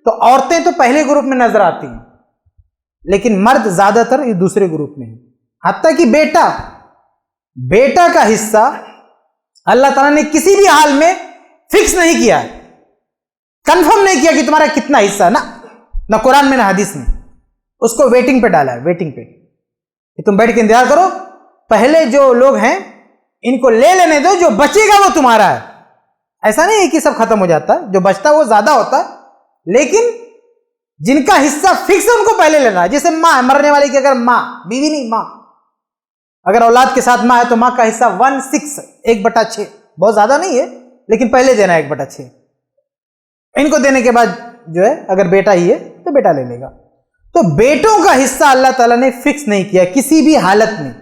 تو عورتیں تو پہلے گروپ میں نظر آتی ہیں، لیکن مرد زیادہ تر یہ دوسرے گروپ میں ہیں، حتیٰ کہ بیٹا کا حصہ اللہ تعالیٰ نے کسی بھی حال میں فکس نہیں کیا ہے، کنفرم نہیں کیا کہ تمہارا کتنا حصہ ہے، نہ قرآن میں نہ حدیث میں، اس کو ویٹنگ پہ ڈالا ہے، ویٹنگ پہ، کہ تم بیٹھ کے انتظار کرو، پہلے جو لوگ ہیں ان کو لے لینے دو، جو بچے گا وہ تمہارا ہے۔ ایسا نہیں ہے کہ سب ختم ہو جاتا ہے، جو بچتا ہے وہ زیادہ ہوتا ہے، لیکن جن کا حصہ فکس ہے ان کو پہلے لینا ہے۔ جیسے ماں ہے، مرنے والی کی اگر ماں، بیوی نہیں، ماں اگر اولاد کے ساتھ ماں ہے تو ماں کا حصہ 1/6، 1/6، بہت زیادہ نہیں ہے لیکن پہلے دینا ہے 1/6۔ ان کو دینے کے بعد جو ہے اگر بیٹا ہی ہے تو بیٹا لے لے گا۔ تو بیٹوں کا حصہ اللہ تعالیٰ نے فکس نہیں کیا کسی بھی حالت میں،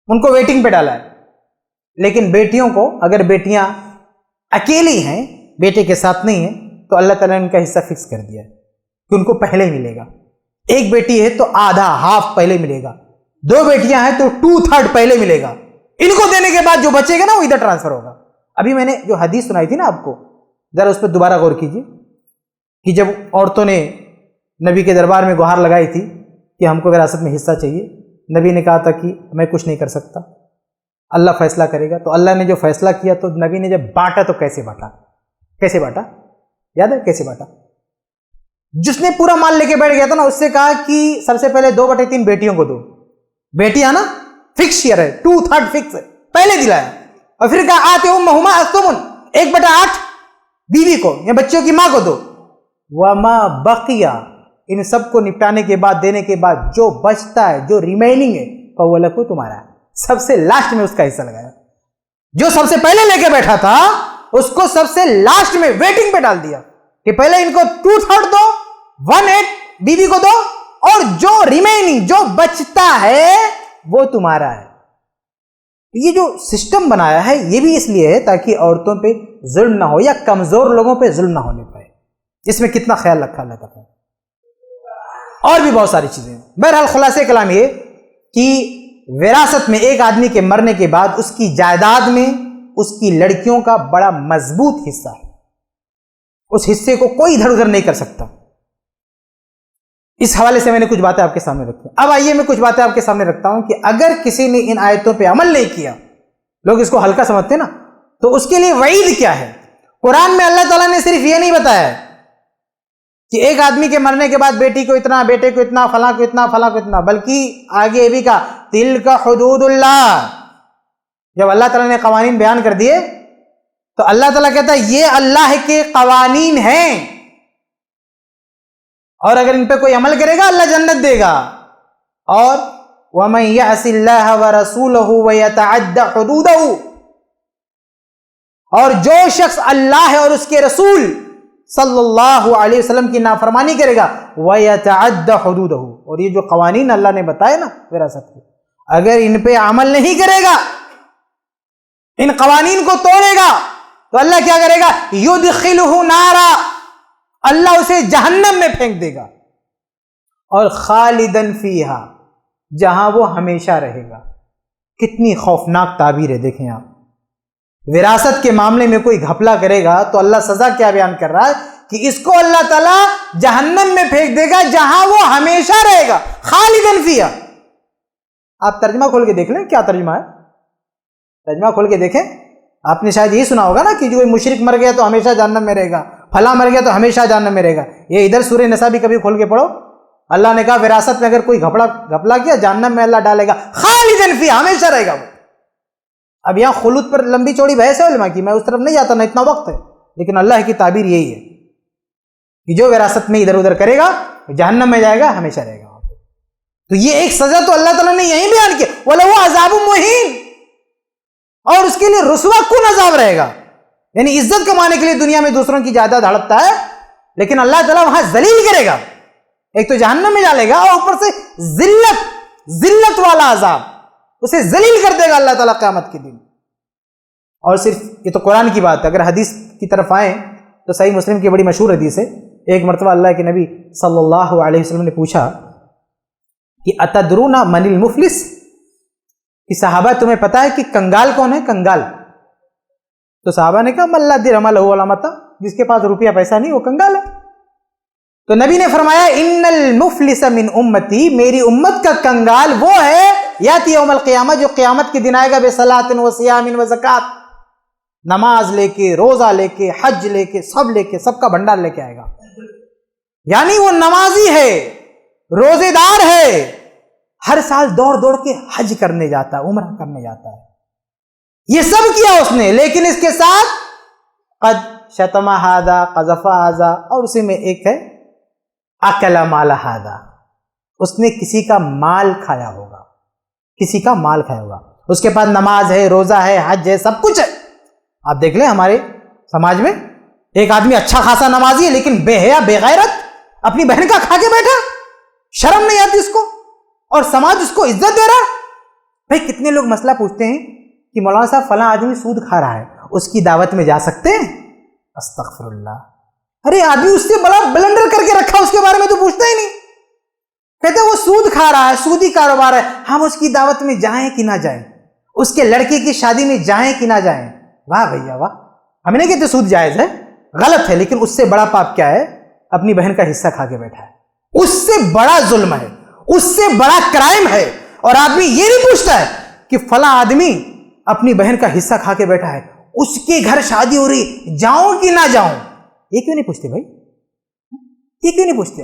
ان کو ویٹنگ پہ ڈالا ہے۔ لیکن بیٹیوں کو، اگر بیٹیاں اکیلی ہیں، بیٹے کے ساتھ نہیں ہیں، تو اللہ تعالیٰ نے ان کا حصہ فکس کر دیا ہے کہ ان کو پہلے ملے گا۔ ایک بیٹی ہے تو آدھا، ہاف پہلے ملے گا، 2 بیٹیاں ہیں تو 2/3 پہلے ملے گا۔ ان کو دینے کے بعد جو بچے گا نا وہ ادھر ٹرانسفر ہوگا۔ ابھی میں نے جو حدیث سنائی تھی نا آپ کو، ذرا اس پہ دوبارہ غور کیجیے، کہ جب عورتوں نے نبی کے دربار میں گہار لگائی تھی کہ ہم کو وراثت میں حصہ چاہیے، نبی نے کہا تھا کہ میں کچھ نہیں کر سکتا، اللہ فیصلہ کرے گا۔ تو اللہ نے جو فیصلہ کیا تو نبی نے جب بانٹا تو کیسے بانٹا یاد ہے کیسے بانٹا؟ جس نے پورا مال لے کے بیٹھ گیا تھا نا، اس سے کہا کہ سب سے پہلے 2/3 بیٹیوں کو دو، بیٹیاں نا فکس شیئر ہے، 2/3 فکس ہے، پہلے دلایا، اور پھر کہا آتے امہما الثمن، 1/8 بیوی کو یا بچوں کی ماں کو دو، وما بقیہ، ان سب کو نپٹانے کے بعد، دینے کے بعد جو بچتا ہے، جو ریمیننگ ہے، فولکو تمہارا ہے۔ سب سے لاسٹ میں اس کا حصہ لگایا، جو سب سے پہلے لے کے بیٹھا تھا اس کو سب سے لاسٹ میں ویٹنگ پہ ڈال دیا کہ پہلے ان کو 2/3 دو، 1/8 بیوی کو دو، اور جو ریمیننگ، جو بچتا ہے وہ تمہارا ہے۔ یہ جو سسٹم بنایا ہے یہ بھی اس لیے ہے تاکہ عورتوں پہ ظلم نہ ہو یا کمزور لوگوں پہ ظلم نہ ہونے پائے۔ اس میں کتنا خیال رکھا اللہ تعالیٰ، اور بھی بہت ساری چیزیں۔ بہرحال خلاصہ کلام یہ کہ وراثت میں ایک آدمی کے مرنے کے بعد اس کی جائیداد میں اس کی لڑکیوں کا بڑا مضبوط حصہ ہے، اس حصے کو کوئی ادھر ادھر نہیں کر سکتا۔ اس حوالے سے میں نے کچھ باتیں آپ کے سامنے رکھی۔ اب آئیے میں کچھ باتیں آپ کے سامنے رکھتا ہوں کہ اگر کسی نے ان آیتوں پہ عمل نہیں کیا، لوگ اس کو ہلکا سمجھتے ہیں نا، تو اس کے لیے وعید کیا ہے؟ قرآن میں اللہ تعالیٰ نے صرف یہ نہیں بتایا کہ ایک آدمی کے مرنے کے بعد بیٹی کو اتنا، بیٹے کو اتنا، فلاں کو اتنا، فلاں کو اتنا، بلکہ آگے یہ بھی کہا تلک حدود اللہ. جب اللہ تعالیٰ نے قوانین بیان کر دیے تو اللہ تعالیٰ کہتا ہے یہ اللہ کے قوانین ہیں، اور اگر ان پہ کوئی عمل کرے گا اللہ جنت دے گا. اور وَمَن يَعْصِ اللَّهَ وَرَسُولَهُ وَيَتَعَدَّ حُدُودَهُ، اور جو شخص اللہ اور اس کے رسول صلی اللہ علیہ وسلم کی نافرمانی کرے گا وَيَتَعَدَّ حُدُودَهُ، اور یہ جو قوانین اللہ نے بتائے نا وراثت کے، اگر ان پہ عمل نہیں کرے گا، ان قوانین کو توڑے گا، تو اللہ کیا کرے گا؟ يُدْخِلُهُ نَارًا، اللہ اسے جہنم میں پھینک دے گا، اور خالدن فیہا، جہاں وہ ہمیشہ رہے گا. کتنی خوفناک تعبیر ہے. دیکھیں آپ، وراثت کے معاملے میں کوئی گھپلا کرے گا تو اللہ سزا کیا بیان کر رہا ہے کہ اس کو اللہ تعالیٰ جہنم میں پھینک دے گا جہاں وہ ہمیشہ رہے گا، خالدن فیہا. آپ ترجمہ کھول کے دیکھ لیں کیا ترجمہ ہے، ترجمہ کھول کے دیکھیں. آپ نے شاید یہ سنا ہوگا نا کہ جو مشرک مر گیا تو ہمیشہ جہنم میں رہے گا، فلاں مر گیا تو ہمیشہ جہنم میں رہے گا. یہ ادھر سورہ نساء بھی کبھی کھول کے پڑھو، اللہ نے کہا وراثت میں اگر کوئی گھپلا کیا جہنم میں اللہ ڈالے گا، خالدن فیہا، ہمیشہ رہے گا وہ. اب یہاں خلود پر لمبی چوڑی بحث ہے علماء کی، میں اس طرف نہیں جاتا، نہ اتنا وقت ہے، لیکن اللہ کی تعبیر یہی ہے کہ جو وراثت میں ادھر ادھر کرے گا جہنم میں جائے گا، ہمیشہ رہے گا. تو یہ ایک سزا تو اللہ تعالیٰ نے یہی بیان کی، وَلَهُ عَذَابٌ مُهِينٌ، اور اس کے لیے رسوا کن عذاب رہے گا. یعنی عزت کمانے کے لیے دنیا میں دوسروں کی جائیداد ہڑپتا ہے، لیکن اللہ تعالیٰ وہاں ذلیل کرے گا، ایک تو جہنم میں ڈالے گا، اور اوپر سے ذلت والا عذاب، اسے ذلیل کر دے گا اللہ تعالیٰ قیامت کے دن. اور صرف یہ تو قرآن کی بات ہے، اگر حدیث کی طرف آئیں تو صحیح مسلم کی بڑی مشہور حدیث ہے. ایک مرتبہ اللہ کے نبی صلی اللہ علیہ وسلم نے پوچھا کہ اتدرون من المفلس، کہ صحابہ تمہیں پتا ہے کہ کنگال کون ہے؟ کنگال. تو صحابہ نے کہا من لا درہم لہ ولا متاع، جس کے پاس روپیہ پیسہ نہیں وہ کنگال ہے. تو نبی نے فرمایا ان المفلس من امتی، میری امت کا کنگال وہ ہے یاتی یوم القیامہ، جو قیامت کے دن آئے گا بصلاۃ وصیام وزکات، نماز لے کے، روزہ لے کے، حج لے کے، سب کا بھنڈار لے کے آئے گا. یعنی وہ نمازی ہے، روزے دار ہے، ہر سال دوڑ کے حج کرنے جاتا ہے، عمرہ کرنے جاتا ہے، یہ سب کیا اس نے، لیکن اس کے ساتھ قد شتم ھذا، قذف ھذا، اور اسی میں ایک ہے اکل مال ھذا، اس نے کسی کا مال کھایا ہوگا، کسی کا مال کھایا ہوگا. اس کے پاس نماز ہے، روزہ ہے، حج ہے، سب کچھ ہے. آپ دیکھ لیں ہمارے سماج میں ایک آدمی اچھا خاصا نمازی ہے لیکن بے حیا بے غیرت اپنی بہن کا کھا کے بیٹھا، شرم نہیں آتی اس کو، اور سماج اس کو عزت دے رہا. بھائی کتنے لوگ مسئلہ پوچھتے ہیں کہ مولانا صاحب فلاں آدمی سود کھا رہا ہے، اس کی دعوت میں جا سکتے ہیں؟ استغفر اللہ. ارے آدمی اس سے بڑا بلنڈر کر کے رکھا، اس کے بارے میں تو پوچھتا ہی نہیں. کہتے ہیں وہ سود کھا رہا ہے، سودی کاروبار ہے، ہم اس کی دعوت میں جائیں کہ نہ جائیں، اس کے لڑکے کی شادی میں جائیں کہ نہ جائیں. واہ بھیا واہ. ہم نہیں کہتے سود جائز ہے، غلط ہے، لیکن اس سے بڑا پاپ کیا ہے؟ اپنی بہن کا حصہ کھا کے بیٹھا ہے. اس سے بڑا ظلم ہے، اس سے بڑا کرائم ہے. اور آدمی یہ نہیں پوچھتا ہے کہ فلاں آدمی اپنی بہن کا حصہ کھا کے بیٹھا ہے، اس کے گھر شادی ہو رہی، جاؤں کہ نہ جاؤں. یہ کیوں نہیں پوچھتے بھائی؟ یہ کیوں نہیں پوچھتے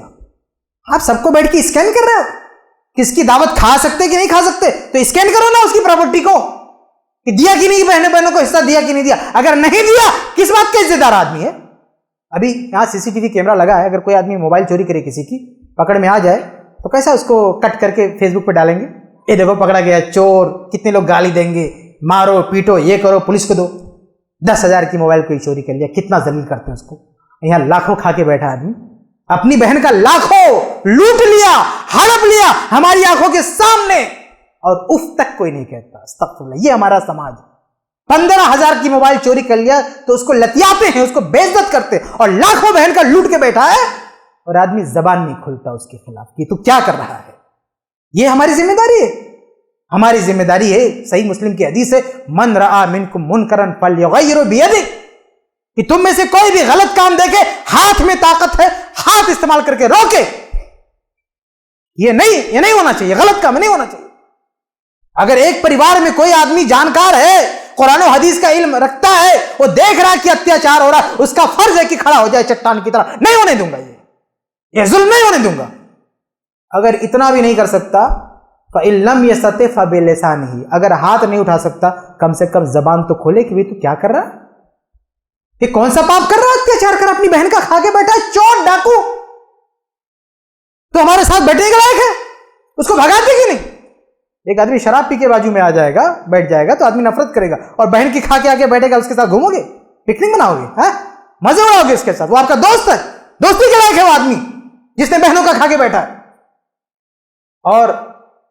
آپ سب کو بیٹھ کے اسکین کر رہے ہو، کس کی دعوت کھا سکتے کہ نہیں کھا سکتے؟ تو اسکین کرو نا اس کی پراپرٹی کو کہ دیا کہ نہیں، بہنوں کو حصہ دیا کہ نہیں دیا. اگر نہیں دیا کس بات کا عزت دار آدمی ہے؟ ابھی یہاں CCTV کیمرہ لگا ہے، اگر کوئی آدمی موبائل چوری کرے کسی کی، پکڑ میں آ جائے تو کیسا اس کو کٹ کر کے فیس بک پہ ڈالیں گے، یہ دیکھو پکڑا گیا چور. کتنے لوگ گالی دیں گے، مارو پیٹو، یہ کرو، پولیس کو دو. 10,000 کی موبائل کوئی چوری کر لیا، کتنا ذلیل کرتے ہیں اس کو. یہاں لاکھوں کھا کے بیٹھا آدمی، اپنی بہن کا لاکھوں لوٹ لیا، ہڑپ لیا ہماری آنکھوں کے سامنے، اور اف تک کوئی نہیں کہتا. استغفر اللہ. یہ ہمارا سماج. 15,000 کی موبائل چوری کر لیا تو اس کو لتیاتے ہیں، اس کو بے عزت کرتے، اور لاکھوں بہن کا لوٹ کے بیٹھا ہے اور آدمی زبان نہیں کھولتا اس کے خلاف کہ تو کیا کر رہا ہے. یہ ہماری ذمہ داری ہے. ہماری ذمہ داری ہے. صحیح مسلم کی حدیث ہے من رآ منکم منکرا فلیغیرہ بیدہ، کہ تم میں سے کوئی بھی غلط کام دیکھے، ہاتھ میں طاقت ہے، ہاتھ استعمال کر کے روکے. یہ نہیں ہونا چاہیے، غلط کام نہیں ہونا چاہیے. اگر ایک پریوار میں کوئی آدمی جانکار ہے قرآن و حدیث کا علم رکھتا ہے، وہ دیکھ رہا ہے کہ اتیاچار ہو رہا ہے، اس کا فرض ہے کہ کھڑا ہو جائے چٹان کی طرح. نہیں ہونے دوں گا، یہ ظلم نہیں ہونے دوں گا. اگر اتنا بھی نہیں کر سکتا فَإِن لَمْ يَسْتَطِعْ فَبِلِسَانِهِ، اگر ہاتھ نہیں اٹھا سکتا کم سے کم زبان تو کھولے کہ تو کیا کر رہا ہے، یہ کون سا پاپ کر رہا ہے، اتیاچار کر اپنی بہن کا کھا کے بیٹھا ہے، چور ڈاکو، تو ہمارے ساتھ بیٹھنے کے لائق ہے، اس کو بھگاتے کہ نہیں. ایک آدمی شراب پی کے بازو میں آ جائے گا، بیٹھ جائے گا تو آدمی نفرت کرے گا، اور بہن کی کھا کے آ کے بیٹھے گا، اس کے ساتھ گھومو گے، پکنک مناؤ گے، مزے اڑاؤ گے اس کے ساتھ، وہ آپ کا دوست ہے، دوستی کے لائق ہے وہ آدمی جس نے بہنوں کا کھا کے بیٹھا ہے. اور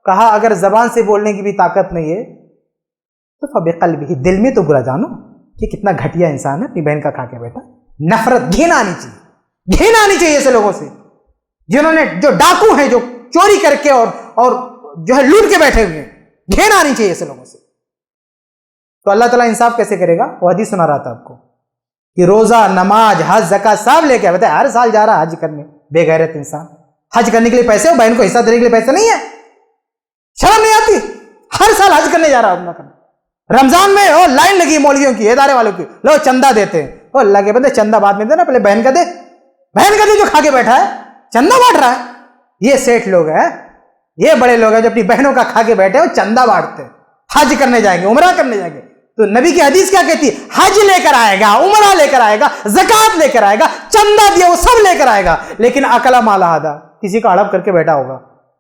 کہا اگر زبان سے بولنے کی بھی طاقت نہیں ہے تو فبقلبہ، دل میں تو برا جانو کہ کتنا گھٹیا انسان ہے، اپنی بہن کا کھا کے بیٹھا. نفرت، گھن آنی چاہیے، گھن آنی چاہیے ایسے لوگوں سے جنہوں نے، جو ڈاکو ہیں، جو چوری کر کے اور جو ہے لوٹ کے بیٹھے ہوئے ہیں، گھن آنی چاہیے ایسے لوگوں سے. تو اللہ تعالیٰ انصاف کیسے کرے گا؟ وہ حدیث سنا رہا تھا آپ کو کہ روزہ، نماز، حج، زکات سب لے کے بتائے، ہر سال جا رہا حج کرنے، بے غیرت انسان. حج کرنے کے لیے پیسے، وہ بہن کو حصہ دینے کے لیے پیسے نہیں ہے، شرم نہیں آتی؟ ہر سال حج کرنے جا رہا ہے. رمضان میں وہ لائن لگی مولویوں کی، ادارے والوں کی، لو چندہ دیتے ہیں. وہ اللہ کے بندے چندہ بعد میں دینا، پہلے بہن کا دے، بہن کا دے جو کھا کے بیٹھا ہے، چندہ بانٹ رہا ہے. یہ سیٹھ لوگ ہیں، یہ بڑے لوگ ہیں جو اپنی بہنوں کا کھا کے بیٹھے ہیں، وہ چندہ بانٹتے ہیں. حج کرنے جائیں گے، عمرہ کرنے جائیں گے، تو نبی کی حدیث کیا کہتی ہے؟ حج لے کر آئے گا، عمرہ لے کر آئے گا، زکات لے کر آئے گا، چندہ دیا وہ سب لے کر آئے گا، لیکن اکلا مال آدھا، کسی کا ہڑپ کر کے بیٹھا ہوگا.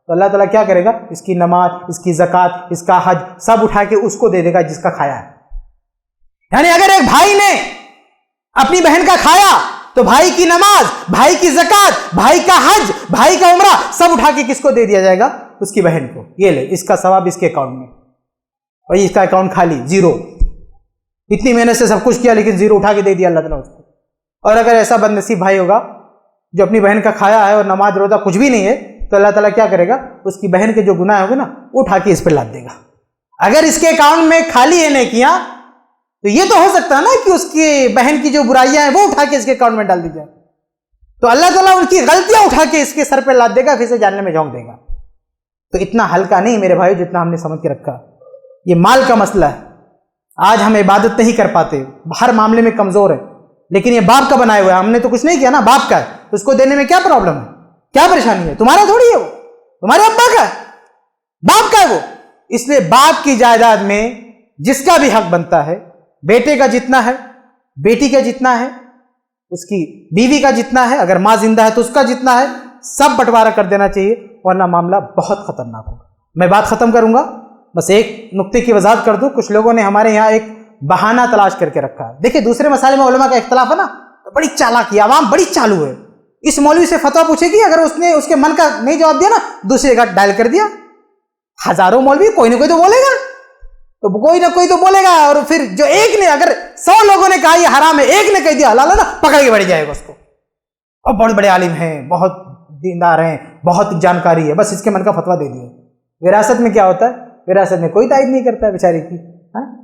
تو اللہ تعالیٰ کیا کرے گا؟ اس کی نماز، اس کی زکات، اس کا حج سب اٹھا کے اس کو دے دے گا جس کا کھایا ہے. یعنی اگر ایک بھائی نے اپنی بہن کا کھایا تو بھائی کی نماز، بھائی کی زکات، بھائی کا حج، بھائی کا عمرہ سب اٹھا کے کس کو دے دیا جائے گا؟ اس کی بہن کو. یہ لے، اس کا ثواب اس کے اکاؤنٹ میں، اور اس کا اکاؤنٹ خالی، زیرو. اتنی محنت سے سب کچھ کیا لیکن زیرو اٹھا کے دے دیا اللہ تعالیٰ اس کو. اور اگر ایسا بد نصیب بھائی ہوگا جو اپنی بہن کا کھایا ہے اور نماز روزہ کچھ بھی نہیں ہے، تو اللہ تعالیٰ کیا کرے گا؟ اس کی بہن کے جو گناہ ہوں گے نا، اٹھا کے اس پہ لاد دے گا. اگر اس کے اکاؤنٹ میں خالی ہے نیکیاں، تو یہ تو ہو سکتا ہے نا کہ اس کی بہن کی جو برائیاں ہیں وہ اٹھا کے اس کے اکاؤنٹ میں ڈال دی جائے. تو اللہ تعالیٰ ان کی غلطیاں اٹھا کے اس کے سر پہ لاد دے گا، پھر سے جاننے میں جھونک دے گا. تو اتنا ہلکا نہیں میرے بھائی جتنا ہم نے سمجھ کے رکھا. یہ مال کا مسئلہ ہے. آج ہم عبادت نہیں کر پاتے، ہر معاملے میں کمزور ہے، لیکن یہ باپ کا بنایا ہوا ہے، ہم نے تو کچھ نہیں کیا نا، باپ کا ہے، اس کو دینے میں کیا پرابلم ہے، کیا پریشانی ہے؟ تمہارا تھوڑی ہے وہ، تمہارے ابا کا ہے، باپ کا ہے وہ. اس لیے باپ کی جائیداد میں جس کا بھی حق بنتا ہے، بیٹے کا جتنا ہے، بیٹی کا جتنا ہے، اس کی بیوی کا جتنا ہے، اگر ماں زندہ ہے تو اس کا جتنا ہے، سب بٹوارا کر دینا چاہیے، ورنہ معاملہ بہت خطرناک ہوگا. میں بات ختم کروں گا، بس ایک نقطے کی وضاحت کر دوں. کچھ لوگوں نے ہمارے یہاں ایک بہانہ تلاش کر کے رکھا ہے. دیکھیں دوسرے مسائل میں علماء کا اختلاف ہے نا، تو بڑی چالاکی، عوام بڑی چالو ہے. اس مولوی سے فتویٰ پوچھے گی، اگر اس نے اس کے من کا نہیں جواب دیا نا، دوسری جگہ ڈائل کر دیا. ہزاروں مولوی، کوئی نہ کوئی تو بولے گا، تو کوئی نہ کوئی تو بولے گا. اور پھر جو ایک نے، اگر 100 لوگوں نے کہا یہ حرام ہے، ایک نے کہہ دیا حلال ہے نا، پکڑ کے بیٹھ جائے گا اس کو. اور بڑے بڑے عالم ہیں، بہت دیندار ہیں، بہت جانکاری ہے، بس اس کے من کا فتویٰ دے دیا. وراثت میں کیا ہوتا ہے؟ وراثت میں کوئی تائید نہیں کرتا ہے بیچارے کی.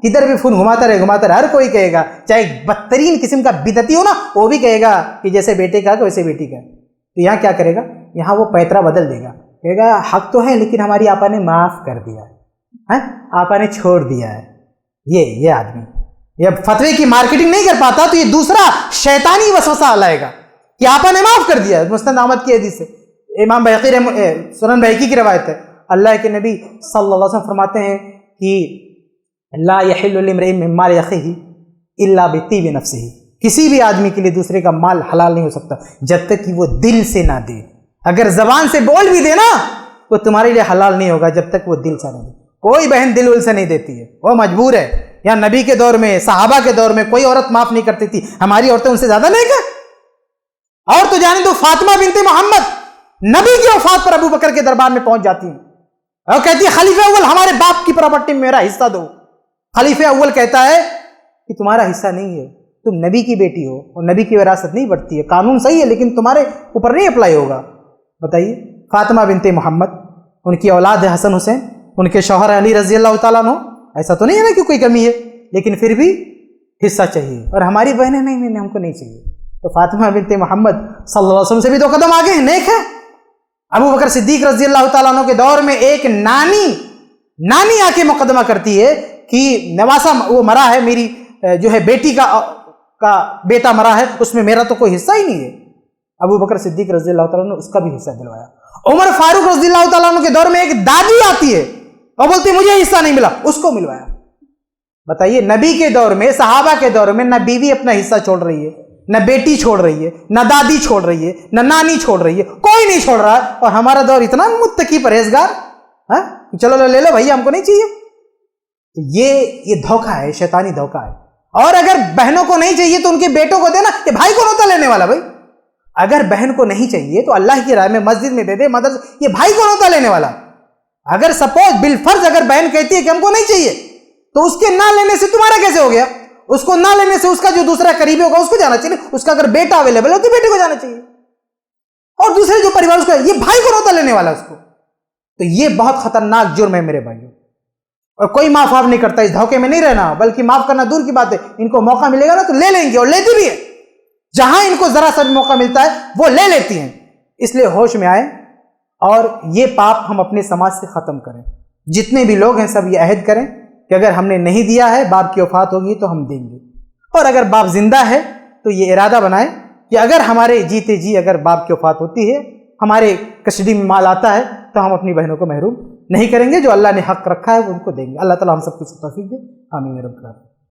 کدھر بھی فون گھماتا رہے، ہر کوئی کہے گا، چاہے بدترین قسم کا بدعتی ہو نا، وہ بھی کہے گا کہ جیسے بیٹے کا ویسے بیٹی کا. تو یہاں کیا کرے گا؟ یہاں وہ پیترا بدل دے گا، کہے گا حق تو ہے لیکن ہماری آپا نے معاف کر دیا ہے، آپا نے چھوڑ دیا ہے. یہ آدمی یہ فتوے کی مارکیٹنگ نہیں کر پاتا، تو یہ دوسرا شیطانی وسوسہ لائے گا کہ آپا نے معاف کر دیا ہے. مسند احمد کی حدیث ہے، امام بحقی سنن بحقی کی روایت ہے. اللہ کے نبی صلی اللہ علیہ وسلم فرماتے ہیں کہ لا یحل لامرئ من مال اخیہ الا بطیب نفسہ، کسی بھی آدمی کے لیے دوسرے کا مال حلال نہیں ہو سکتا جب تک کہ وہ دل سے نہ دے. اگر زبان سے بول بھی دے نا، وہ تمہارے لیے حلال نہیں ہوگا جب تک وہ دل سے نہ دے. کوئی بہن دل ول سے نہیں دیتی ہے، وہ مجبور ہے. یا نبی کے دور میں، صحابہ کے دور میں کوئی عورت معاف نہیں کرتی تھی، ہماری عورتیں ان سے زیادہ نہیں کر. اور تو جانے دو، فاطمہ بنت محمد نبی کی وفات پر ابو بکر کے دربار میں پہنچ جاتی ہیں اور کہتی ہے خلیفہ اول ہمارے باپ کی پراپرٹی میں میرا حصہ دو. خلیفہ اول کہتا ہے کہ تمہارا حصہ نہیں ہے، تم نبی کی بیٹی ہو اور نبی کی وراثت نہیں بڑھتی ہے، قانون صحیح ہے لیکن تمہارے اوپر نہیں اپلائی ہوگا. بتائیے، فاطمہ بنت محمد، ان کی اولاد ہے حسن حسین، ان کے شوہر علی رضی اللہ تعالیٰ عنہ. ایسا تو نہیں ہے نا کہ کوئی کمی ہے، لیکن پھر بھی حصہ چاہیے. اور ہماری بہنیں نہیں، ہم کو نہیں چاہیے. تو فاطمہ بنت محمد صلی اللہ علیہ وسلم سے بھی 2 قدم آگے ہیں، نیک ہے. ابو بکر صدیق رضی اللہ تعالیٰ عنہ کے دور میں ایک نانی آ کے مقدمہ کرتی ہے کہ نواسا وہ مرا ہے، میری جو ہے بیٹی کا بیٹا مرا ہے، اس میں میرا تو کوئی حصہ ہی نہیں ہے. ابو بکر صدیق رضی اللہ تعالیٰ نے اس کا بھی حصہ دلوایا. عمر فاروق رضی اللہ تعالیٰ عنہ کے دور میں ایک دادی آتی ہے اور بولتی مجھے حصہ نہیں ملا، اس کو ملوایا. بتائیے نبی کے دور میں، صحابہ کے دور میں، نہ بیوی اپنا حصہ چھوڑ رہی ہے، نہ بیٹی چھوڑ رہی ہے، نہ دادی چھوڑ رہی ہے، نہ نانی چھوڑ رہی ہے، کوئی نہیں چھوڑ رہا ہے. اور ہمارا دور اتنا متقی پرہیزگار، ہاں چلو لے لو بھائی، ہم کو نہیں چاہیے. یہ دھوکہ ہے، شیطانی دھوکہ ہے. اور اگر بہنوں کو نہیں چاہیے تو ان کے بیٹوں کو دینا، کہ بھائی کو نوتا لینے والا. بھائی اگر بہن کو نہیں چاہیے تو اللہ کی راہ میں مسجد میں دے دے، مدرسہ، یہ بھائی کو نوتا لینے والا. اگر سپوز بالفرض اگر بہن کہتی ہے کہ ہم کو نہیں چاہیے، تو اس کے نہ لینے سے تمہارا کیسے ہو گیا؟ اس کو نہ لینے سے اس کا جو دوسرا قریبی ہوگا اس کو جانا چاہیے. اس کا اگر بیٹا اویلیبل ہے تو بیٹے کو جانا چاہیے. اور دوسرے جو پریوار اس کا، یہ بھائی کو نوتا لینے والا اس کو. تو یہ بہت خطرناک جرم ہے میرے بھائیوں. اور کوئی معاف نہیں کرتا. اس دھوکے میں نہیں رہنا، بلکہ معاف کرنا دور کی بات ہے. ان کو موقع ملے گا نا تو لے لیں گے، اور لیتی بھی ہے. جہاں ان کو ذرا سا بھی موقع ملتا ہے وہ لے لیتی ہیں. اس لیے ہوش میں آئے اور یہ پاپ ہم اپنے سماج سے ختم کریں. جتنے بھی لوگ ہیں سب یہ عہد کریں کہ اگر ہم نے نہیں دیا ہے، باپ کی وفات ہوگی تو ہم دیں گے. اور اگر باپ زندہ ہے تو یہ ارادہ بنائیں کہ اگر ہمارے جیتے جی اگر باپ کی وفات ہوتی ہے، ہمارے کسٹڈی میں مال آتا ہے، تو ہم اپنی بہنوں کو محروم نہیں کریں گے. جو اللہ نے حق رکھا ہے وہ ان کو دیں گے. اللہ تعالیٰ ہم سب کو توفیق دے. آمین رب العالمین.